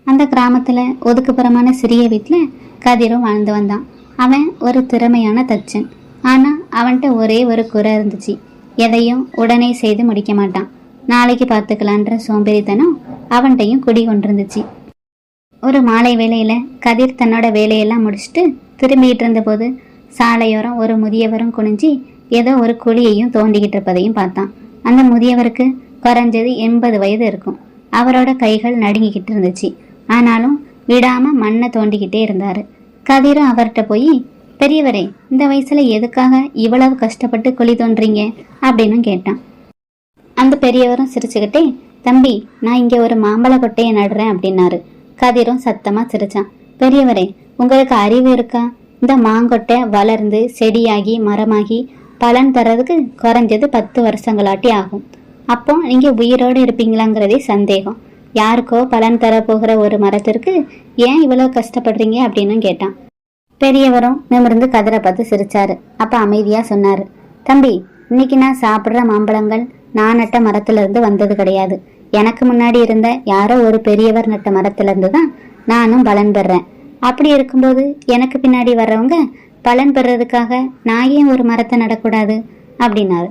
அந்த கிராமத்துல ஒதுக்குப்புறமான சிறிய வீட்டுல கதிரும் வாழ்ந்து வந்தான். அவன் ஒரு திறமையான தச்சன். ஆனா அவன்கிட்ட ஒரே ஒரு குறை இருந்துச்சு. எதையும் உடனே செய்து முடிக்க மாட்டான். நாளைக்கு பார்த்துக்கலான்ற சோம்பேறித்தனம் அவன்கிட்டையும் குடி கொண்டிருந்துச்சு. ஒரு மாலை வேளையில கதிர் தன்னோட வேலையெல்லாம் முடிச்சுட்டு திரும்பிட்டு இருந்த போது சாலையோரம் ஒரு முதியவரும் குனிஞ்சி ஏதோ ஒரு குழியையும் தோண்டிக்கிட்டு இருப்பதையும் பார்த்தான். அந்த முதியவருக்கு குறைஞ்சது 80 வயது இருக்கும். அவரோட கைகள் நடுங்கிக்கிட்டு இருந்துச்சு. ஆனாலும் விடாம மண்ணை தோண்டிக்கிட்டே இருந்தாரு. கதிரும் அவர்கிட்ட போய், பெரியவரே, இந்த வயசுல எதுக்காக இவ்வளவு கஷ்டப்பட்டு குழி தோன்றீங்க அப்படின்னு கேட்டான். அந்த பெரியவரும் சிரிச்சுக்கிட்டே, தம்பி, நான் இங்க ஒரு மாம்பழ கொட்டையை நடுறேன் அப்படின்னாரு. கதிரும் சத்தமா சிரிச்சான். பெரியவரே, உங்களுக்கு அறிவு இருக்கா? இந்த மாங்கொட்டை வளர்ந்து செடியாகி மரமாகி பலன் தர்றதுக்கு குறைஞ்சது 10 வருஷங்களாட்டி ஆகும். அப்போ நீங்க உயிரோடு இருப்பீங்களாங்கிறதே சந்தேகம். யாருக்கோ பலன் தர போகிற ஒரு மரத்திற்கு ஏன் இவ்வளவு கஷ்டப்படுறீங்க அப்படின்னு கேட்டான். பெரியவரும் நிமிர்ந்து கதிரை பார்த்து சிரிச்சாரு. அப்ப அமைதியா சொன்னாரு, தம்பி, இன்னைக்கு நான் சாப்பிட்ற மாம்பழங்கள் நான் நட்ட மரத்துல இருந்து வந்தது கிடையாது. எனக்கு முன்னாடி இருந்த யாரோ ஒரு பெரியவர் நட்ட மரத்துல இருந்து தான் நானும் பலன் பெறேன். அப்படி இருக்கும்போது எனக்கு பின்னாடி வர்றவங்க பலன் பெறதுக்காக நான் ஏன் ஒரு மரத்தை நடக்கூடாது அப்படின்னாரு.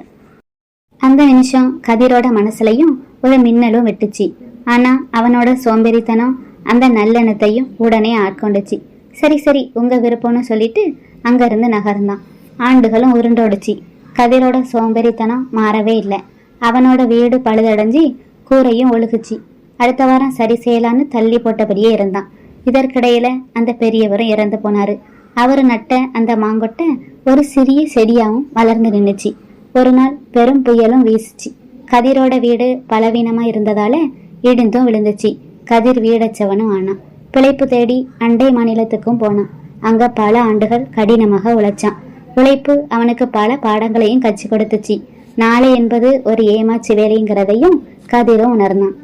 அந்த நிமிஷம் கதிரோட மனசுலையும் ஒரு மின்னலும் வெட்டுச்சு. ஆனா அவனோட சோம்பேறித்தனம் அந்த நல்லெண்ணத்தையும் உடனே ஆட்கொண்டுச்சு. சரி சரி, உங்க விருப்பம்னு சொல்லிட்டு அங்கிருந்து நகர்ந்தான். ஆண்டுகளும் உருண்டோடுச்சு. கதிரோட சோம்பேறித்தனம் மாறவே இல்லை. அவனோட வீடு பழுதடைஞ்சி கூரையும் ஒழுகுச்சு. அடுத்த வாரம் சரி செய்யலான்னு தள்ளி போட்டபடியே இருந்தான். இதற்கிடையில அந்த பெரியவரும் இறந்து போனாரு. அவரு நட்ட அந்த மாங்கொட்டை ஒரு சிறிய செடியாவும் வளர்ந்து நின்றுச்சு. ஒரு நாள் பெரும் புயலும் வீசுச்சு. கதிரோட வீடு பலவீனமா இருந்ததால இடிந்தும் விழுந்துச்சு. கதிர் வீடச்சவனும் ஆனான். பிழைப்பு தேடி அண்டை மாநிலத்துக்கும் போனான். அங்க பல ஆண்டுகள் கடினமாக உழைச்சான். உழைப்பு அவனுக்கு பல பாடங்களையும் கற்றுக் கொடுத்துச்சு. நாளை என்பது ஒரு ஏமாச்சு வேலைங்கிறதையும் கதிரும் உணர்ந்தான்.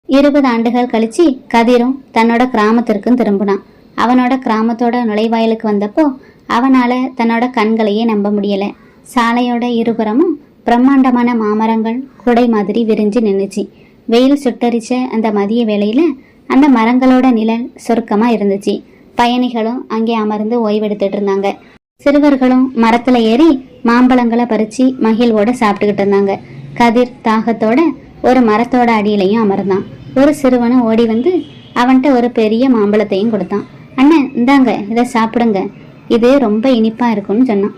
20 ஆண்டுகள் கழிச்சு கதிரும் தன்னோட கிராமத்திற்கும் திரும்பினான். அவனோட கிராமத்தோட நுழைவாயிலுக்கு வந்தப்போ அவனால தன்னோட கண்களையே நம்ப முடியல. சாலையோட இருபுறமும் பிரம்மாண்டமான மாமரங்கள் குடை மாதிரி விரிஞ்சு நின்றுச்சு. வெயில் சுட்டரிச்ச அந்த மதிய வேளையில அந்த மரங்களோட நிழல் சொர்க்கமா இருந்துச்சு. பயணிகளும் அங்கே அமர்ந்து ஓய்வெடுத்துட்டு இருந்தாங்க. சிறுவர்களும் மரத்துல ஏறி மாம்பழங்களை பறிச்சு மகிழ்வோட சாப்பிட்டுக்கிட்டு இருந்தாங்க. கதிர் தாகத்தோட ஒரு மரத்தோட அடியிலையும் அமர்ந்தான். ஒரு சிறுவனும் ஓடி வந்து அவன்கிட்ட ஒரு பெரிய மாம்பழத்தையும் கொடுத்தான். அண்ணன், இந்தாங்க, இதை சாப்பிடுங்க, இது ரொம்ப இனிப்பா இருக்கும்னு சொன்னான்.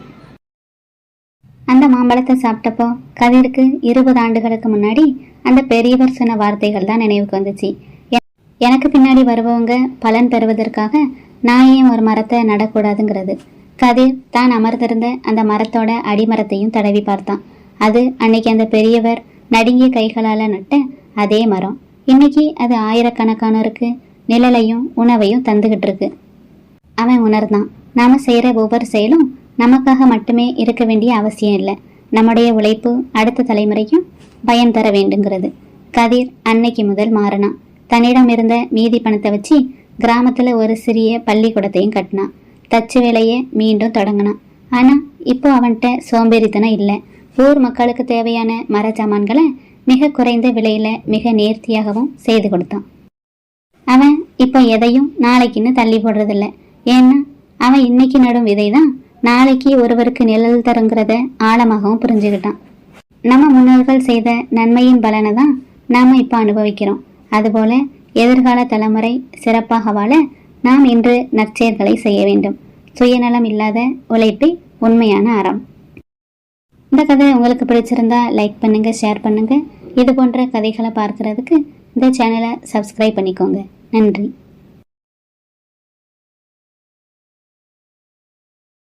அந்த மாம்பழத்தை சாப்பிட்டப்போ கதிருக்கு 20 ஆண்டுகளுக்கு முன்னாடி அந்த பெரியவர் சொன்ன வார்த்தைகள் தான் நினைவுக்கு வந்துச்சு. எனக்கு பின்னாடி வருபவங்க பலன் பெறுவதற்காக நான் ஏன் ஒரு மரத்தை நடக்கூடாதுங்கிறது. கதிர் தான் அமர்ந்திருந்த அந்த மரத்தோட அடிமரத்தையும் தடவி பார்த்தான். அது அன்னைக்கு அந்த பெரியவர் நடுங்கிய கைகளால நட்ட அதே மரம். இன்னைக்கு அது ஆயிரக்கணக்கானோருக்கு நிழலையும் உணவையும் தந்துகிட்டு இருக்கு. அவன் உணர்ந்தான், நாம செய்யற ஒவ்வொரு செயலும் நமக்காக மட்டுமே இருக்க வேண்டிய அவசியம் இல்லை. நம்முடைய உழைப்பு அடுத்த தலைமுறைக்கும் பயன் தர வேண்டுங்கிறது. கதிர் அன்னைக்கு முதல் மாறினான். தன்னிடம் இருந்த மீதி பணத்தை வச்சு கிராமத்துல ஒரு சிறிய பள்ளிக்கூடத்தையும் கட்டினான். தச்சு வேலையை மீண்டும் தொடங்கினான். ஆனா இப்போ அவன்கிட்ட சோம்பேறித்தனம் இல்லை. ஊர் மக்களுக்கு தேவையான மர சாமான்களை மிக குறைந்த விலையில மிக நேர்த்தியாகவும் செய்து கொடுத்தான். அவன் இப்போ எதையும் நாளைக்குன்னு தள்ளி போடுறதில்ல. ஏன்னா அவன் இன்னைக்கு நடும் விதை தான் நாளைக்கு ஒருவருக்கு நிழல் தருங்கிறத ஆழமாகவும் புரிஞ்சுக்கிட்டான். நம்ம முன்னோர்கள் செய்த நன்மையின் பலனை தான் நாம இப்போ அனுபவிக்கிறோம். அதுபோல எதிர்கால தலைமுறை சிறப்பாக வாழ நாம் இன்று நற்செயல்களை செய்ய வேண்டும். சுயநலம் இல்லாத உழைப்பே உண்மையான அறம். இந்த கதை உங்களுக்கு பிடிச்சிருந்தா லைக் பண்ணுங்க, ஷேர் பண்ணுங்க. இது போன்ற கதைகளை பார்க்கறதுக்கு இந்த சேனலை சப்ஸ்கிரைப் பண்ணிக்கோங்க. நன்றி.